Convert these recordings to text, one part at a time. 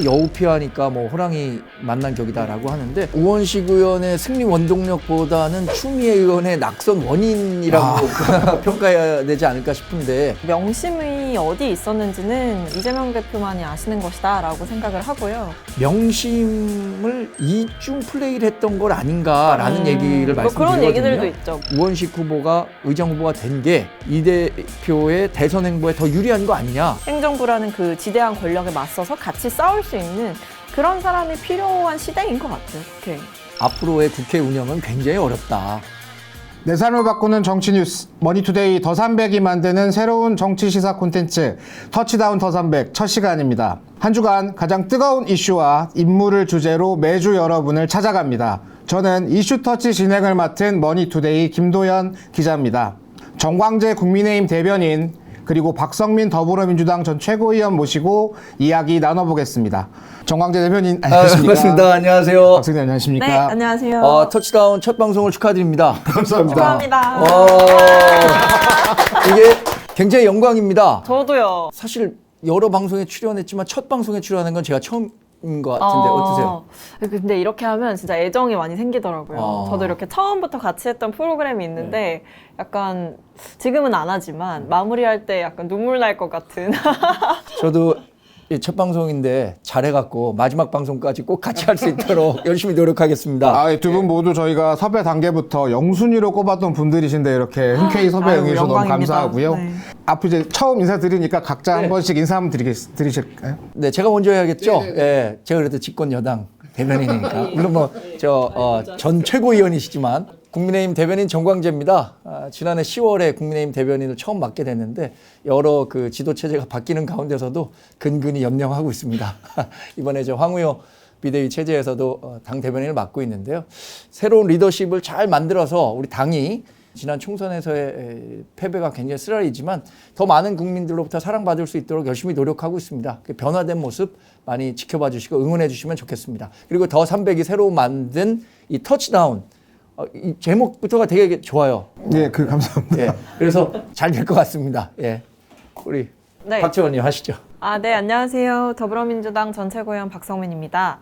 여우피하니까 뭐 호랑이 만난 격이다라고 하는데 우원식 의원의 승리 원동력보다는 추미애 의원의 낙선 원인이라고 평가해야 되지 않을까 싶은데 명심이 어디 있었는지는 이재명 대표만이 아시는 것이다 라고 생각을 하고요. 명심을 이중 플레이를 했던 걸 아닌가라는 얘기를 뭐 말씀드리거든요. 그런 얘기들도 있죠. 우원식 후보가 의장 후보가 된 게 이 대표의 대선 행보에 더 유리한 거 아니냐. 행정부라는 그 지대한 권력에 맞서서 같이 싸울 수 있는 그런 사람이 필요한 시대인 것 같아요. 국회. 앞으로의 국회 운영은 굉장히 어렵다. 내 삶을 바꾸는 정치 뉴스 머니투데이 더300이 만드는 새로운 정치 시사 콘텐츠 터치다운 더300 첫 시간입니다. 한 주간 가장 뜨거운 이슈와 인물을 주제로 매주 여러분을 찾아갑니다. 저는 이슈 터치 진행을 맡은 머니투데이 김도연 기자입니다. 정광재 국민의힘 대변인 그리고 박성민 더불어민주당 전 최고위원 모시고 이야기 나눠보겠습니다. 정광재 대변인 안녕하십니까? 반갑습니다. 안녕하세요. 박성민 안녕하십니까? 네, 안녕하세요. 터치다운 첫 방송을 축하드립니다. 감사합니다. 축하합니다. 이게 굉장히 영광입니다. 저도요. 사실 여러 방송에 출연했지만 첫 방송에 출연하는 건 제가 처음인 것 같은데 어떠세요? 근데 이렇게 하면 진짜 애정이 많이 생기더라고요. 아. 저도 이렇게 처음부터 같이 했던 프로그램이 있는데 약간 지금은 안 하지만 마무리할 때 약간 눈물 날 것 같은. 저도 이 첫 방송인데 잘해갖고 마지막 방송까지 꼭 같이 할 수 있도록 열심히 노력하겠습니다. 두 분 모두 저희가 섭외 단계부터 영순위로 꼽았던 분들이신데 이렇게 흔쾌히 섭외 아유, 응해주셔서 너무 영광입니다. 감사하고요. 네. 앞으로 이제 처음 인사드리니까 각자 한 번씩 인사 한번 드리실까요? 네, 제가 먼저 해야겠죠? 예, 제가 그래도 집권 여당 대변인이니까. 물론 뭐, 전 최고위원이시지만. 국민의힘 대변인 정광재입니다. 지난해 10월에 국민의힘 대변인을 처음 맡게 됐는데 여러 그 지도 체제가 바뀌는 가운데서도 근근히 연명하고 있습니다. 이번에 저 황우여 비대위 체제에서도 당 대변인을 맡고 있는데요. 새로운 리더십을 잘 만들어서 우리 당이 지난 총선에서의 패배가 굉장히 쓰라리지만 더 많은 국민들로부터 사랑받을 수 있도록 열심히 노력하고 있습니다. 그 변화된 모습 많이 지켜봐 주시고 응원해 주시면 좋겠습니다. 그리고 더 300이 새로 만든 이 터치다운 이 제목부터가 되게 좋아요. 예, 감사합니다. 예, 그래서 잘 될 것 같습니다. 예, 우리 네. 박지원님 하시죠. 네, 안녕하세요. 더불어민주당 전 최고위원 박성민입니다.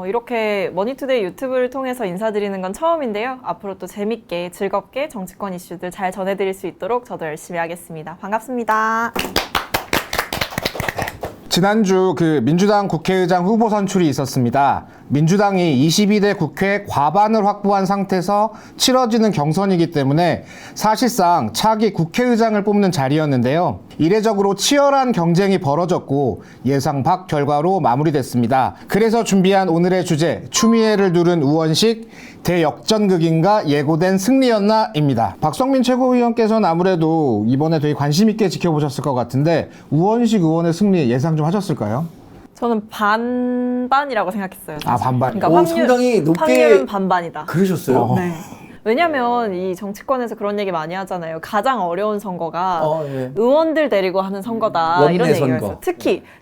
이렇게 머니투데이 유튜브를 통해서 인사드리는 건 처음인데요. 앞으로 또 재밌게 즐겁게 정치권 이슈들 잘 전해드릴 수 있도록 저도 열심히 하겠습니다. 반갑습니다. 지난주 그 민주당 국회의장 후보 선출이 있었습니다. 민주당이 22대 국회 과반을 확보한 상태에서 치러지는 경선이기 때문에 사실상 차기 국회의장을 뽑는 자리였는데요. 이례적으로 치열한 경쟁이 벌어졌고 예상 밖 결과로 마무리됐습니다. 그래서 준비한 오늘의 주제, 추미애를 누른 우원식 대역전극인가 예고된 승리였나입니다. 박성민 최고위원께서는 아무래도 이번에 되게 관심 있게 지켜보셨을 것 같은데 우원식 의원의 승리 예상 좀 하셨을까요? 저는 반반이라고 생각했어요. 사실. 반반. 그러니까 상당히 높게 확률은 반반이다. 그러셨어요? 네. 왜냐면 이 정치권에서 그런 얘기 많이 하잖아요. 가장 어려운 선거가 예. 의원들 데리고 하는 선거다. 원내 이런 얘기가 선거. 있어요.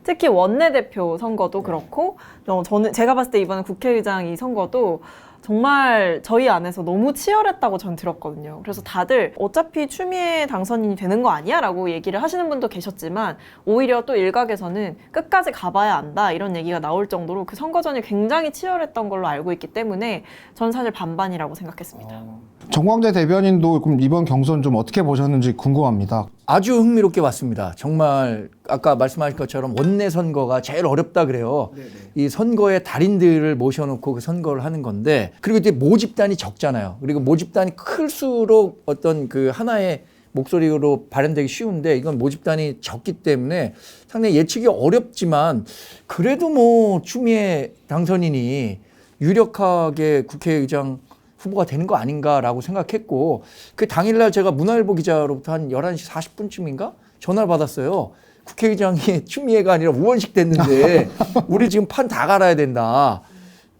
특히 원내대표 선거도 그렇고 저는 제가 봤을 때 이번 국회의장 이 선거도 정말 저희 안에서 너무 치열했다고 전 들었거든요. 그래서 다들 어차피 추미애 당선인이 되는 거 아니야? 라고 얘기를 하시는 분도 계셨지만 오히려 또 일각에서는 끝까지 가봐야 안다 이런 얘기가 나올 정도로 그 선거전이 굉장히 치열했던 걸로 알고 있기 때문에 전 사실 반반이라고 생각했습니다. 정광재 대변인도 그럼 이번 경선 좀 어떻게 보셨는지 궁금합니다. 아주 흥미롭게 봤습니다. 정말 아까 말씀하신 것처럼 원내 선거가 제일 어렵다 그래요. 이 선거의 달인들을 모셔놓고 그 선거를 하는 건데 그리고 이제 모집단이 적잖아요. 그리고 모집단이 클수록 어떤 그 하나의 목소리로 발현되기 쉬운데 이건 모집단이 적기 때문에 상당히 예측이 어렵지만 그래도 뭐 추미애 당선인이 유력하게 국회의장 후보가 되는 거 아닌가라고 생각했고 그 당일날 제가 문화일보 기자로부터 한 11시 40분쯤인가 전화를 받았어요. 국회의장이 추미애가 아니라 우원식 됐는데 우리 지금 판 다 갈아야 된다.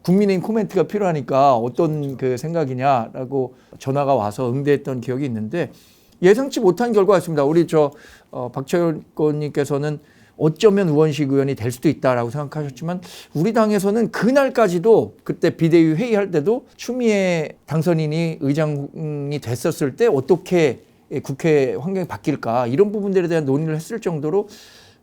국민의힘 코멘트가 필요하니까 어떤 그 생각이냐라고 전화가 와서 응대했던 기억이 있는데 예상치 못한 결과였습니다. 우리 박철권님께서는 어쩌면 우원식 의원이 될 수도 있다라고 생각하셨지만 우리 당에서는 그날까지도 그때 비대위 회의할 때도 추미애 당선인이 의장이 됐었을 때 어떻게 국회 환경이 바뀔까 이런 부분들에 대한 논의를 했을 정도로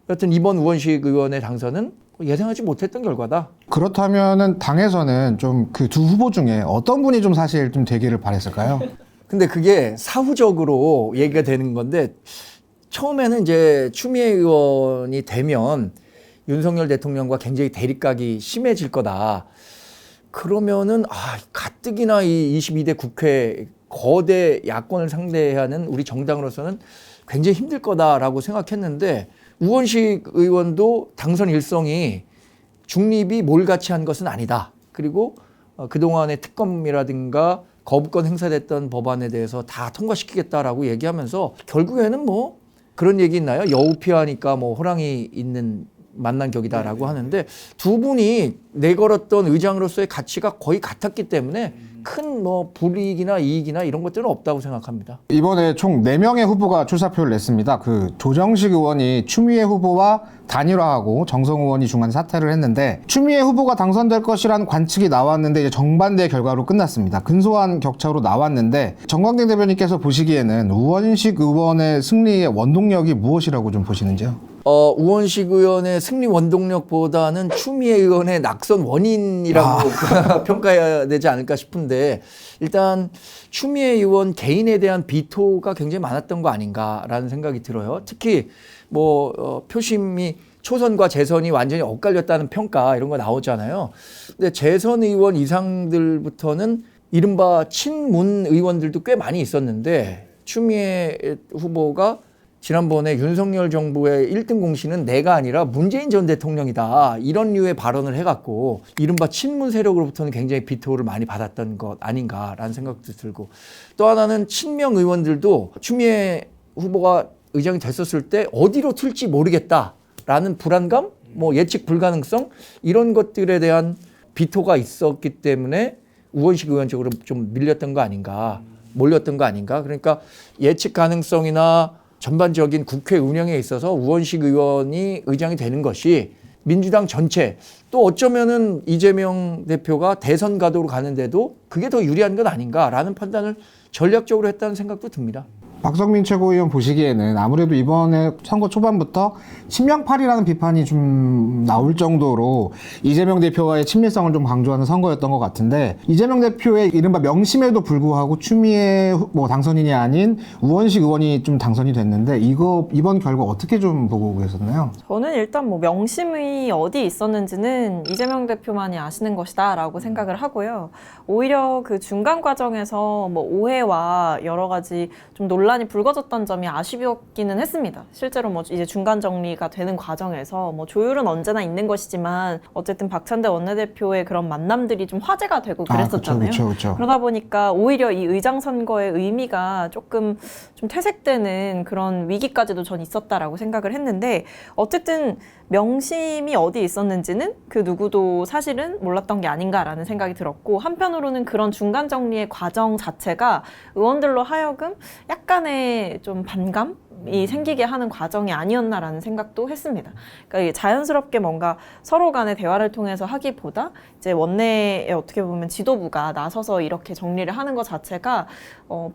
여하튼 이번 우원식 의원의 당선은 예상하지 못했던 결과다. 그렇다면은 당에서는 좀 그 두 후보 중에 어떤 분이 좀 사실 좀 되기를 바랬을까요? 근데 그게 사후적으로 얘기가 되는 건데 처음에는 이제 추미애 의원이 되면 윤석열 대통령과 굉장히 대립각이 심해질 거다. 그러면은 가뜩이나 이 22대 국회 거대 야권을 상대하는 우리 정당으로서는 굉장히 힘들 거다라고 생각했는데 우원식 의원도 당선 일성이 중립이 몰같이 한 것은 아니다. 그리고 그동안의 특검이라든가 거부권 행사됐던 법안에 대해서 다 통과시키겠다라고 얘기하면서 결국에는 뭐 그런 얘기 있나요? 여우 피하니까 뭐 호랑이 있는 만난 격이다라고 하는데 두 분이 내걸었던 의장으로서의 가치가 거의 같았기 때문에 큰 뭐 불이익이나 이익이나 이런 것들은 없다고 생각합니다. 이번에 총 4명의 후보가 출사표를 냈습니다. 그 조정식 의원이 추미애 후보와 단일화하고 정성 의원이 중간에 사퇴를 했는데 추미애 후보가 당선될 것이라는 관측이 나왔는데 이제 정반대의 결과로 끝났습니다. 근소한 격차로 나왔는데 정광진 대변인께서 보시기에는 우원식 의원의 승리의 원동력이 무엇이라고 좀 보시는지요? 우원식 의원의 승리 원동력보다는 추미애 의원의 낙선 원인이라고 평가해야 되지 않을까 싶은데 일단 추미애 의원 개인에 대한 비토가 굉장히 많았던 거 아닌가라는 생각이 들어요. 특히 표심이 초선과 재선이 완전히 엇갈렸다는 평가 이런 거 나오잖아요. 근데 재선 의원 이상들부터는 이른바 친문 의원들도 꽤 많이 있었는데 추미애 후보가 지난번에 윤석열 정부의 1등 공신은 내가 아니라 문재인 전 대통령이다. 이런 류의 발언을 해갖고 이른바 친문 세력으로부터는 굉장히 비토를 많이 받았던 것 아닌가라는 생각도 들고 또 하나는 친명 의원들도 추미애 후보가 의장이 됐었을 때 어디로 튈지 모르겠다라는 불안감, 예측 불가능성 이런 것들에 대한 비토가 있었기 때문에 우원식 의원 쪽으로 좀 밀렸던 거 아닌가, 몰렸던 거 아닌가. 그러니까 예측 가능성이나 전반적인 국회 운영에 있어서 우원식 의원이 의장이 되는 것이 민주당 전체 또 어쩌면은 이재명 대표가 대선 가도로 가는데도 그게 더 유리한 건 아닌가라는 판단을 전략적으로 했다는 생각도 듭니다. 박성민 최고위원 보시기에는 아무래도 이번에 선거 초반부터 친명팔이라는 비판이 좀 나올 정도로 이재명 대표와의 친밀성을 좀 강조하는 선거였던 것 같은데 이재명 대표의 이른바 명심에도 불구하고 추미애 당선인이 아닌 우원식 의원이 좀 당선이 됐는데 이번 결과 어떻게 좀 보고 계셨나요? 저는 일단 명심이 어디 있었는지는 이재명 대표만이 아시는 것이다 라고 생각을 하고요. 오히려 그 중간 과정에서 오해와 여러 가지 좀 논란이 불거졌던 점이 아쉬웠기는 했습니다. 실제로 이제 중간 정리가 되는 과정에서 조율은 언제나 있는 것이지만 어쨌든 박찬대 원내대표의 그런 만남들이 좀 화제가 되고 그랬었잖아요. 그쵸. 그러다 보니까 오히려 이 의장 선거의 의미가 조금 좀 퇴색되는 그런 위기까지도 전 있었다라고 생각을 했는데 어쨌든 명심이 어디 있었는지는 그 누구도 사실은 몰랐던 게 아닌가라는 생각이 들었고 한편으로는 그런 중간 정리의 과정 자체가 의원들로 하여금 약간의 좀 반감이 생기게 하는 과정이 아니었나라는 생각도 했습니다. 그러니까 이게 자연스럽게 뭔가 서로 간의 대화를 통해서 하기보다 이제 원내에 어떻게 보면 지도부가 나서서 이렇게 정리를 하는 것 자체가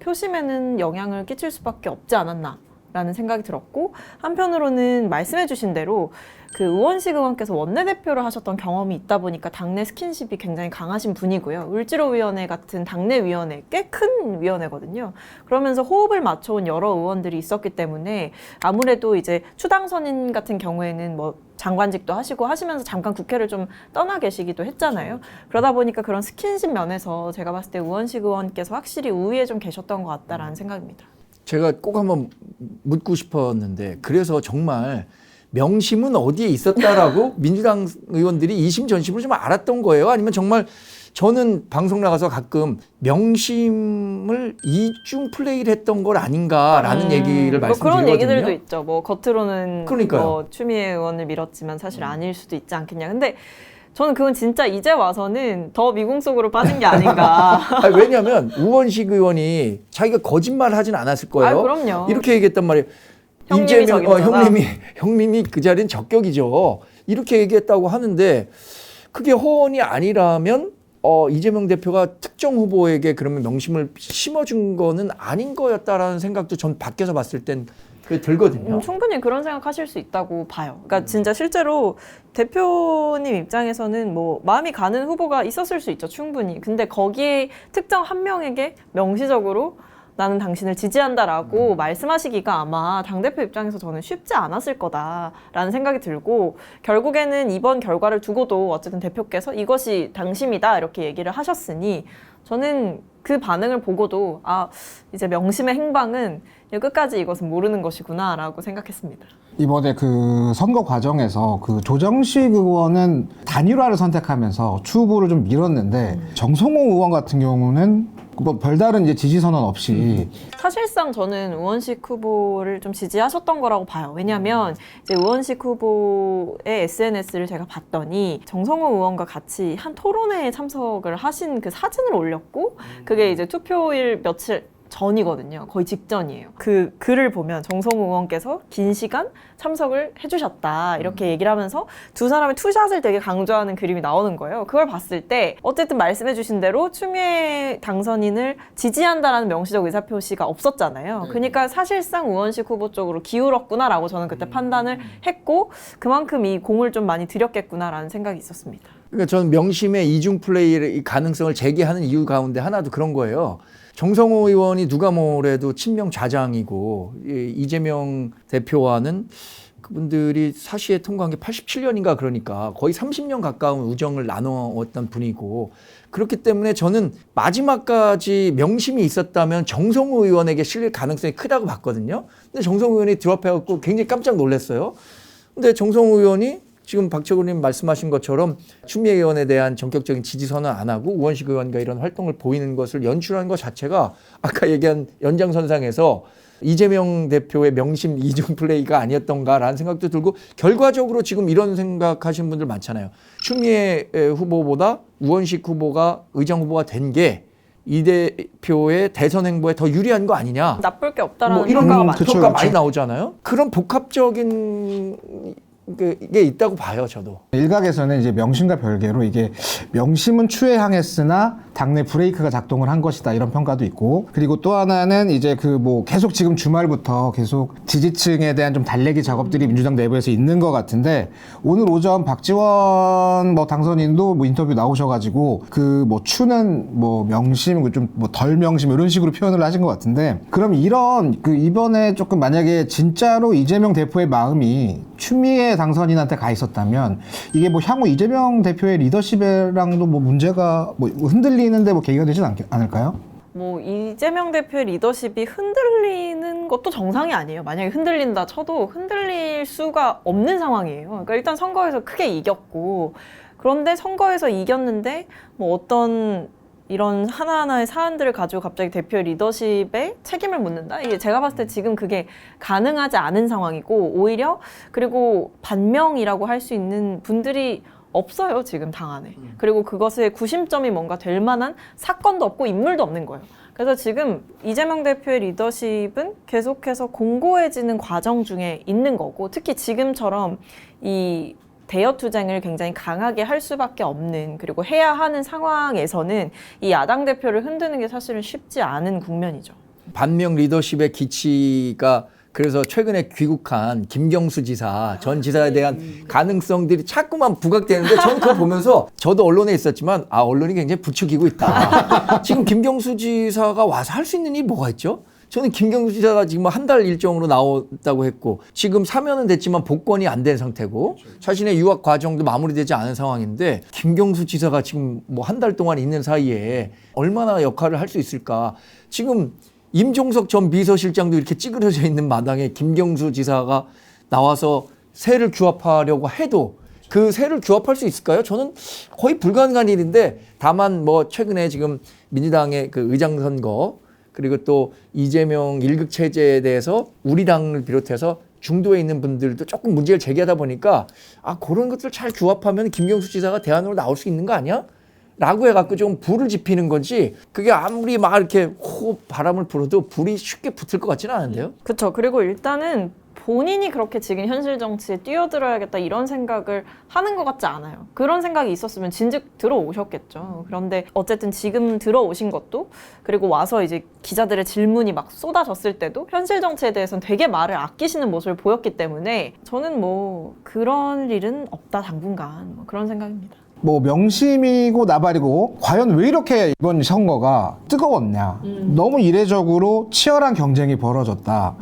표심에는 영향을 끼칠 수밖에 없지 않았나. 라는 생각이 들었고 한편으로는 말씀해 주신 대로 그 우원식 의원께서 원내대표를 하셨던 경험이 있다 보니까 당내 스킨십이 굉장히 강하신 분이고요. 을지로위원회 같은 당내 위원회 꽤 큰 위원회거든요. 그러면서 호흡을 맞춰온 여러 의원들이 있었기 때문에 아무래도 이제 추당선인 같은 경우에는 장관직도 하시고 하시면서 잠깐 국회를 좀 떠나 계시기도 했잖아요. 그러다 보니까 그런 스킨십 면에서 제가 봤을 때 우원식 의원께서 확실히 우위에 좀 계셨던 것 같다라는 생각입니다. 제가 꼭 한번 묻고 싶었는데 그래서 정말 명심은 어디에 있었다라고 민주당 의원들이 이심전심으로 좀 알았던 거예요? 아니면 정말 저는 방송 나가서 가끔 명심을 이중 플레이를 했던 걸 아닌가라는 얘기를 말씀드리거든요. 그런 얘기들도 있죠. 겉으로는 그러니까요. 추미애 의원을 밀었지만 사실 아닐 수도 있지 않겠냐. 근데 저는 그건 진짜 이제 와서는 더 미궁 속으로 빠진 게 아닌가. 왜냐하면 우원식 의원이 자기가 거짓말 하진 않았을 거예요. 그럼요. 이렇게 얘기했단 말이에요. 형님이 형님이 그 자리는 적격이죠. 이렇게 얘기했다고 하는데 그게 허언이 아니라면 이재명 대표가 특정 후보에게 그러면 명심을 심어준 거는 아닌 거였다라는 생각도 전 밖에서 봤을 땐 그게 들거든요. 충분히 그런 생각하실 수 있다고 봐요. 그러니까 진짜 실제로 대표님 입장에서는 뭐 마음이 가는 후보가 있었을 수 있죠, 충분히. 근데 거기에 특정 한 명에게 명시적으로 나는 당신을 지지한다라고 말씀하시기가 아마 당대표 입장에서 저는 쉽지 않았을 거다라는 생각이 들고, 결국에는 이번 결과를 두고도 어쨌든 대표께서 이것이 당심이다 이렇게 얘기를 하셨으니 저는 그 반응을 보고도 아, 이제 명심의 행방은 끝까지 이것은 모르는 것이구나라고 생각했습니다. 이번에 그 선거 과정에서 그 조정식 의원은 단일화를 선택하면서 추 후보를 좀 밀었는데 정성호 의원 같은 경우는 뭐 별다른 이제 지지 선언 없이 사실상 저는 우원식 후보를 좀 지지하셨던 거라고 봐요. 왜냐하면 이제 우원식 후보의 SNS를 제가 봤더니 정성호 의원과 같이 한 토론회에 참석을 하신 그 사진을 올렸고, 그게 이제 투표일 며칠 전이거든요. 거의 직전이에요. 그 글을 보면 정성호 의원께서 긴 시간 참석을 해주셨다 이렇게 얘기를 하면서 두 사람의 투샷을 되게 강조하는 그림이 나오는 거예요. 그걸 봤을 때 어쨌든 말씀해주신 대로 추미애 당선인을 지지한다라는 명시적 의사표시가 없었잖아요. 그러니까 사실상 우원식 후보 쪽으로 기울었구나라고 저는 그때 판단을 했고, 그만큼 이 공을 좀 많이 들였겠구나라는 생각이 있었습니다. 그러니까 저는 명심의 이중 플레이의 가능성을 제기하는 이유 가운데 하나도 그런 거예요. 정성호 의원이 누가 뭐래도 친명 좌장이고, 이재명 대표와는 그분들이 사시에 통과한 게 87년인가 그러니까 거의 30년 가까운 우정을 나누었던 분이고, 그렇기 때문에 저는 마지막까지 명심이 있었다면 정성호 의원에게 실릴 가능성이 크다고 봤거든요. 근데 정성호 의원이 드랍해갖고 굉장히 깜짝 놀랐어요. 근데 정성호 의원이 지금 박철구님 말씀하신 것처럼 추미애 의원에 대한 전격적인 지지 선언 안 하고 우원식 의원과 이런 활동을 보이는 것을 연출하는 것 자체가 아까 얘기한 연장선상에서 이재명 대표의 명심 이중 플레이가 아니었던가라는 생각도 들고, 결과적으로 지금 이런 생각하시는 분들 많잖아요. 추미애 후보보다 우원식 후보가 의장 후보가 된 게 이 대표의 대선 행보에 더 유리한 거 아니냐. 나쁠 게 없다라는 뭐 이런 평가가 많죠. 평가 많이 나오잖아요. 그런 복합적인 게 있다고 봐요, 저도. 일각에서는 이제 명심과 별개로 이게 명심은 추에 향했으나 당내 브레이크가 작동을 한 것이다 이런 평가도 있고, 그리고 또 하나는 이제 그 뭐 계속 지금 주말부터 계속 지지층에 대한 좀 달래기 작업들이 민주당 내부에서 있는 것 같은데, 오늘 오전 박지원 뭐 당선인도 뭐 인터뷰 나오셔가지고 그 뭐 추는 뭐 명심 좀 뭐 덜 명심 이런 식으로 표현을 하신 것 같은데, 그럼 이런 그 이번에 조금 만약에 진짜로 이재명 대표의 마음이 추미애 당선인한테 가 있었다면 이게 뭐 향후 이재명 대표의 리더십이랑도 뭐 문제가 뭐 흔들리는데 뭐 계기가 되진 않을까요? 뭐 이재명 대표의 리더십이 흔들리는 것도 정상이 아니에요. 만약에 흔들린다 쳐도 흔들릴 수가 없는 상황이에요. 그러니까 일단 선거에서 크게 이겼고, 그런데 선거에서 이겼는데 뭐 어떤 이런 하나하나의 사안들을 가지고 갑자기 대표의 리더십에 책임을 묻는다? 이게 제가 봤을 때 지금 그게 가능하지 않은 상황이고, 오히려 그리고 반명이라고 할 수 있는 분들이 없어요, 지금 당 안에. 그리고 그것의 구심점이 뭔가 될 만한 사건도 없고 인물도 없는 거예요. 그래서 지금 이재명 대표의 리더십은 계속해서 공고해지는 과정 중에 있는 거고, 특히 지금처럼 이 대여 투쟁을 굉장히 강하게 할 수밖에 없는, 그리고 해야 하는 상황에서는 이 야당 대표를 흔드는 게 사실은 쉽지 않은 국면이죠. 반명 리더십의 기치가 그래서 최근에 귀국한 김경수 지사 전 지사에 대한 가능성들이 자꾸만 부각되는데, 저는 그거 보면서 저도 언론에 있었지만 언론이 굉장히 부추기고 있다. 지금 김경수 지사가 와서 할 수 있는 일이 뭐가 있죠? 저는 김경수 지사가 지금 한 달 일정으로 나왔다고 했고, 지금 사면은 됐지만 복권이 안 된 상태고, 자신의 유학 과정도 마무리되지 않은 상황인데, 김경수 지사가 지금 뭐 한 달 동안 있는 사이에 얼마나 역할을 할 수 있을까. 지금 임종석 전 비서실장도 이렇게 찌그러져 있는 마당에 김경수 지사가 나와서 세를 규합하려고 해도 그 세를 규합할 수 있을까요? 저는 거의 불가능한 일인데, 다만 뭐 최근에 지금 민주당의 그 의장 선거, 그리고 또 이재명 1급 체제에 대해서 우리 당을 비롯해서 중도에 있는 분들도 조금 문제를 제기하다 보니까 그런 것들 잘 규합하면 김경수 지사가 대안으로 나올 수 있는 거 아니야? 라고 해갖고 좀 불을 지피는 건지, 그게 아무리 막 이렇게 바람을 불어도 불이 쉽게 붙을 것 같지는 않은데요. 그렇죠. 그리고 일단은 본인이 그렇게 지금 현실 정치에 뛰어들어야겠다 이런 생각을 하는 것 같지 않아요. 그런 생각이 있었으면 진즉 들어오셨겠죠. 그런데 어쨌든 지금 들어오신 것도, 그리고 와서 이제 기자들의 질문이 막 쏟아졌을 때도 현실 정치에 대해서는 되게 말을 아끼시는 모습을 보였기 때문에 저는 뭐 그런 일은 없다 당분간, 뭐 그런 생각입니다. 뭐 명심이고 나발이고 과연 왜 이렇게 이번 선거가 뜨거웠냐. 너무 이례적으로 치열한 경쟁이 벌어졌다.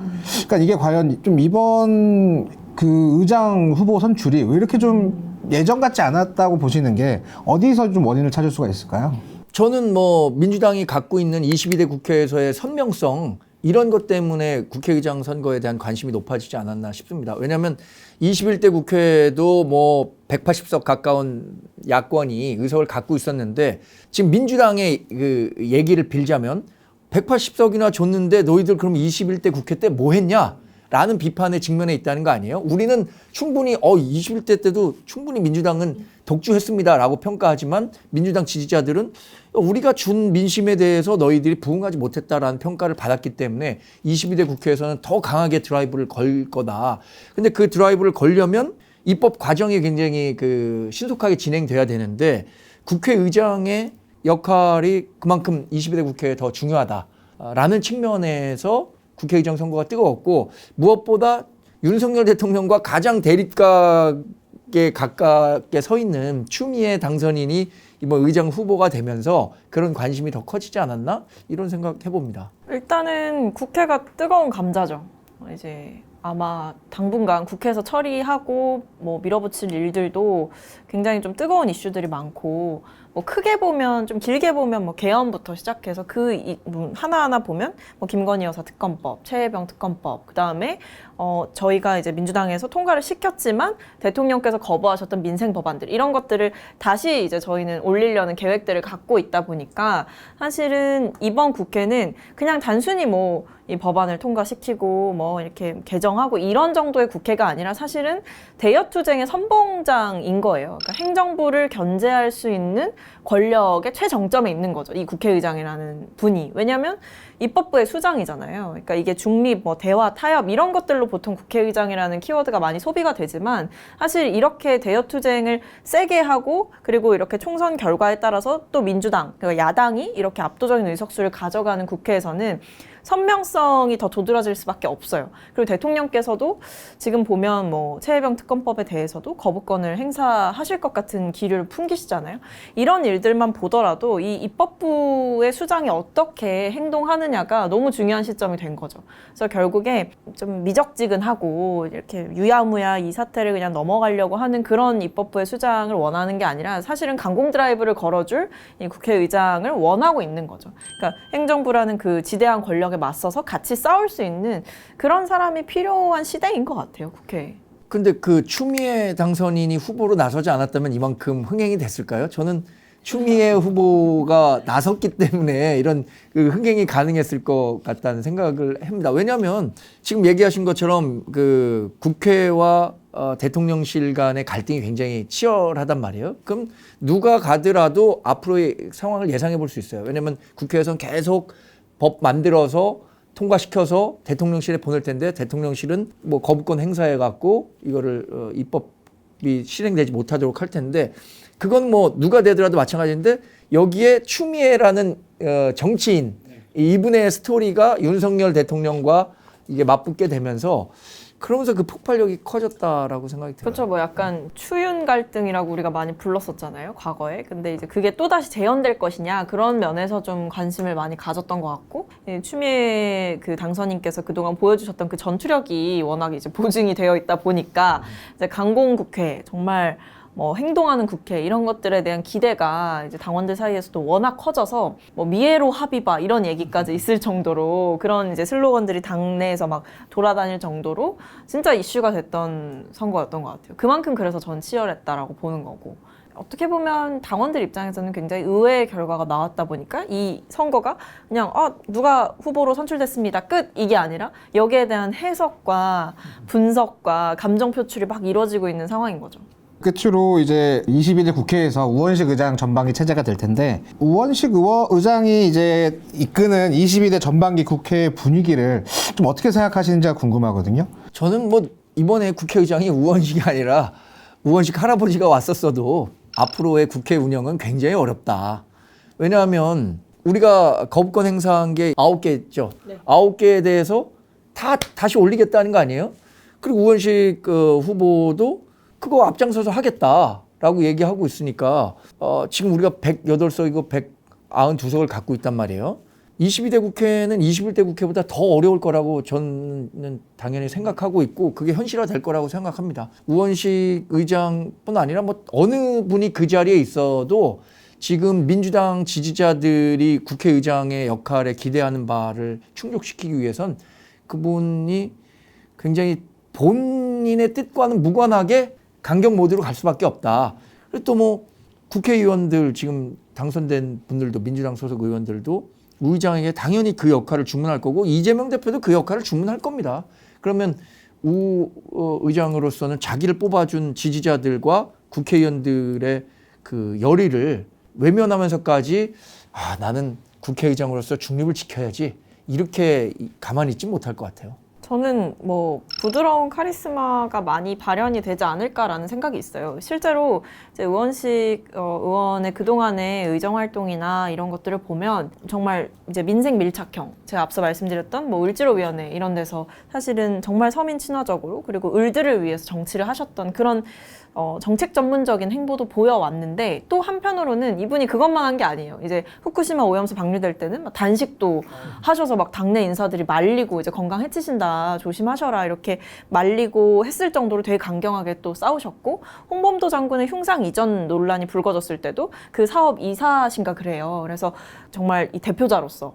그러니까 이게 과연 좀 이번 그 의장 후보 선출이 왜 이렇게 좀 예전 같지 않았다고 보시는 게 어디서 좀 원인을 찾을 수가 있을까요? 저는 뭐 민주당이 갖고 있는 22대 국회에서의 선명성, 이런 것 때문에 국회의장 선거에 대한 관심이 높아지지 않았나 싶습니다. 왜냐하면 21대 국회도 뭐 180석 가까운 야권이 의석을 갖고 있었는데, 지금 민주당의 그 얘기를 빌자면 180석이나 줬는데 너희들 그럼 21대 국회 때 뭐 했냐? 라는 비판에 직면해 있다는 거 아니에요? 우리는 충분히 21대 때도 충분히 민주당은 독주했습니다라고 평가하지만, 민주당 지지자들은 우리가 준 민심에 대해서 너희들이 부응하지 못했다라는 평가를 받았기 때문에 22대 국회에서는 더 강하게 드라이브를 걸 거다. 근데 그 드라이브를 걸려면 입법 과정이 굉장히 그 신속하게 진행돼야 되는데, 국회의장의 역할이 그만큼 22대 국회에 더 중요하다라는 측면에서 국회의장 선거가 뜨거웠고, 무엇보다 윤석열 대통령과 가장 대립각에 가깝게 서 있는 추미애 당선인이 이번 의장 후보가 되면서 그런 관심이 더 커지지 않았나? 이런 생각 해봅니다. 일단은 국회가 뜨거운 감자죠. 이제 아마 당분간 국회에서 처리하고 뭐 밀어붙일 일들도 굉장히 좀 뜨거운 이슈들이 많고, 뭐 크게 보면, 좀 길게 보면 뭐 개헌부터 시작해서 하나하나 보면 뭐 김건희 여사 특검법, 최혜병 특검법, 그 다음에 저희가 이제 민주당에서 통과를 시켰지만 대통령께서 거부하셨던 민생 법안들, 이런 것들을 다시 이제 저희는 올리려는 계획들을 갖고 있다 보니까, 사실은 이번 국회는 그냥 단순히 뭐 이 법안을 통과시키고 뭐 이렇게 개정하고 이런 정도의 국회가 아니라 사실은 대여투쟁의 선봉장인 거예요. 그러니까 행정부를 견제할 수 있는 권력의 최정점에 있는 거죠, 이 국회의장이라는 분이. 왜냐하면 입법부의 수장이잖아요. 그러니까 이게 중립, 뭐 대화, 타협 이런 것들로 보통 국회의장이라는 키워드가 많이 소비가 되지만, 사실 이렇게 대여투쟁을 세게 하고, 그리고 이렇게 총선 결과에 따라서 또 민주당, 그러니까 야당이 이렇게 압도적인 의석수를 가져가는 국회에서는 선명성이 더 도드라질 수밖에 없어요. 그리고 대통령께서도 지금 보면 뭐 최혜병 특검법에 대해서도 거부권을 행사하실 것 같은 기류를 풍기시잖아요. 이런 일들만 보더라도 이 입법부의 수장이 어떻게 행동하느냐가 너무 중요한 시점이 된 거죠. 그래서 결국에 좀 미적지근하고 이렇게 유야무야 이 사태를 그냥 넘어가려고 하는 그런 입법부의 수장을 원하는 게 아니라, 사실은 강공 드라이브를 걸어줄 이 국회의장을 원하고 있는 거죠. 그러니까 행정부라는 그 지대한 권력에 맞서서 같이 싸울 수 있는 그런 사람이 필요한 시대인 것 같아요, 국회에. 근데 그 추미애 당선인이 후보로 나서지 않았다면 이만큼 흥행이 됐을까요? 저는 추미애 후보가 나섰기 때문에 이런 그 흥행이 가능했을 것 같다는 생각을 합니다. 왜냐하면 지금 얘기하신 것처럼 그 국회와 대통령실 간의 갈등이 굉장히 치열하단 말이에요. 그럼 누가 가더라도 앞으로의 상황을 예상해 볼 수 있어요. 왜냐하면 국회에서는 계속 법 만들어서 통과시켜서 대통령실에 보낼 텐데, 대통령실은 뭐 거부권 행사해 갖고 이거를 입법이 실행되지 못하도록 할 텐데, 그건 뭐 누가 되더라도 마찬가지인데, 여기에 추미애라는 정치인, 이분의 스토리가 윤석열 대통령과 이게 맞붙게 되면서, 그러면서 그 폭발력이 커졌다라고 생각이 들어요. 그렇죠. 뭐 약간 추윤 갈등이라고 우리가 많이 불렀었잖아요, 과거에. 근데 이제 그게 또다시 재현될 것이냐, 그런 면에서 좀 관심을 많이 가졌던 것 같고, 추미애 그 당선인께서 그동안 보여주셨던 그 전투력이 워낙 이제 보증이 되어 있다 보니까 이제 강공국회, 정말 뭐 행동하는 국회, 이런 것들에 대한 기대가 이제 당원들 사이에서도 워낙 커져서 뭐 미애로 합의바 이런 얘기까지 있을 정도로, 그런 이제 슬로건들이 당내에서 막 돌아다닐 정도로 진짜 이슈가 됐던 선거였던 것 같아요. 그만큼 그래서 전 치열했다라고 보는 거고, 어떻게 보면 당원들 입장에서는 굉장히 의외의 결과가 나왔다 보니까 이 선거가 그냥 누가 후보로 선출됐습니다, 끝, 이게 아니라 여기에 대한 해석과 분석과 감정 표출이 막 이루어지고 있는 상황인 거죠. 끝으로 이제 22대 국회에서 우원식 의장 전반기 체제가 될 텐데, 우원식 의장이 이제 이끄는 22대 전반기 국회 분위기를 좀 어떻게 생각하시는지가 궁금하거든요. 저는 뭐 이번에 국회의장이 우원식이 아니라 우원식 할아버지가 왔었어도 앞으로의 국회 운영은 굉장히 어렵다. 왜냐하면 우리가 거부권 행사한 게 9개였죠. 네. 9개에 대해서 다 다시 올리겠다는 거 아니에요? 그리고 우원식 후보도 그거 앞장서서 하겠다라고 얘기하고 있으니까 지금 우리가 108석이고 192석을 갖고 있단 말이에요. 22대 국회는 21대 국회보다 더 어려울 거라고 저는 당연히 생각하고 있고 그게 현실화될 거라고 생각합니다. 우원식 의장뿐 아니라 뭐 어느 분이 그 자리에 있어도 지금 민주당 지지자들이 국회의장의 역할에 기대하는 바를 충족시키기 위해선 그분이 굉장히 본인의 뜻과는 무관하게 강경 모드로 갈 수밖에 없다. 그리고 또 뭐 국회의원들 지금 당선된 분들도 민주당 소속 의원들도 우 의장에게 당연히 그 역할을 주문할 거고 이재명 대표도 그 역할을 주문할 겁니다. 그러면 우 의장으로서는 자기를 뽑아준 지지자들과 국회의원들의 그 열의를 외면하면서까지 나는 국회의장으로서 중립을 지켜야지 이렇게 가만히 있지 못할 것 같아요. 저는 뭐 부드러운 카리스마가 많이 발현이 되지 않을까라는 생각이 있어요. 실제로 이제 우원식 의원의 그동안의 의정 활동이나 이런 것들을 보면 정말 이제 민생 밀착형, 제가 앞서 말씀드렸던 뭐 을지로위원회 이런 데서 사실은 정말 서민 친화적으로 그리고 을들을 위해서 정치를 하셨던 그런 정책 전문적인 행보도 보여왔는데 또 한편으로는 이분이 그것만 한 게 아니에요. 이제 후쿠시마 오염수 방류될 때는 막 단식도 하셔서 막 당내 인사들이 말리고 이제 건강 해치신다 조심하셔라 이렇게 말리고 했을 정도로 되게 강경하게 또 싸우셨고 홍범도 장군의 흉상 이전 논란이 불거졌을 때도 그 사업 이사신가 그래요. 그래서 정말 이 대표자로서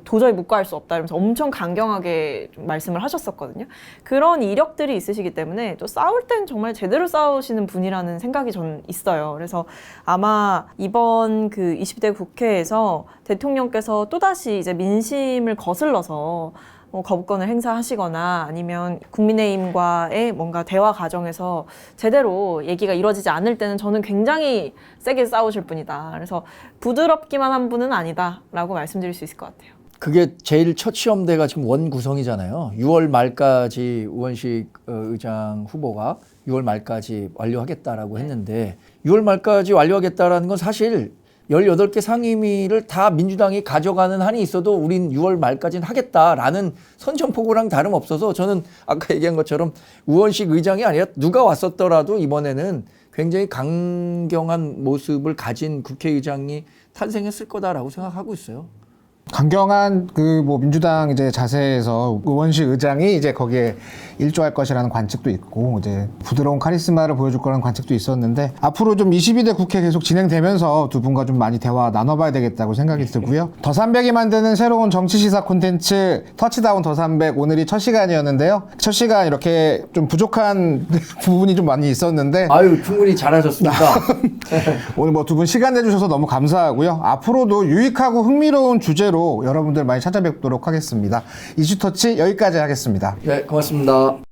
도저히 묵과할 수 없다 이러면서 엄청 강경하게 좀 말씀을 하셨었거든요. 그런 이력들이 있으시기 때문에 또 싸울 땐 정말 제대로 싸우시는 분이라는 생각이 전 있어요. 그래서 아마 이번 그 20대 국회에서 대통령께서 또다시 이제 민심을 거슬러서 거부권을 행사하시거나 아니면 국민의힘과의 뭔가 대화 과정에서 제대로 얘기가 이루어지지 않을 때는 저는 굉장히 세게 싸우실 분이다. 그래서 부드럽기만 한 분은 아니다라고 말씀드릴 수 있을 것 같아요. 그게 제일 첫 시험대가 지금 원 구성이잖아요. 6월 말까지 우원식 의장 후보가 6월 말까지 완료하겠다라고 했는데 6월 말까지 완료하겠다라는 건 사실 18개 상임위를 다 민주당이 가져가는 한이 있어도 우린 6월 말까지는 하겠다라는 선전포고랑 다름없어서 저는 아까 얘기한 것처럼 우원식 의장이 아니라 누가 왔었더라도 이번에는 굉장히 강경한 모습을 가진 국회의장이 탄생했을 거다라고 생각하고 있어요. 강경한 그 뭐 민주당 이제 자세에서 우원식 의장이 이제 거기에 일조할 것이라는 관측도 있고 이제 부드러운 카리스마를 보여줄 거라는 관측도 있었는데 앞으로 좀 22대 국회 계속 진행되면서 두 분과 좀 많이 대화 나눠봐야 되겠다고 생각이 들고요. 더300이 만드는 새로운 정치 시사 콘텐츠 터치다운 더300 오늘이 첫 시간이었는데요. 첫 시간 이렇게 좀 부족한 부분이 좀 많이 있었는데 아유 충분히 잘하셨습니다. 오늘 뭐 두 분 시간 내주셔서 너무 감사하고요. 앞으로도 유익하고 흥미로운 주제로 여러분들 많이 찾아뵙도록 하겠습니다. 이슈터치 여기까지 하겠습니다. 네 고맙습니다.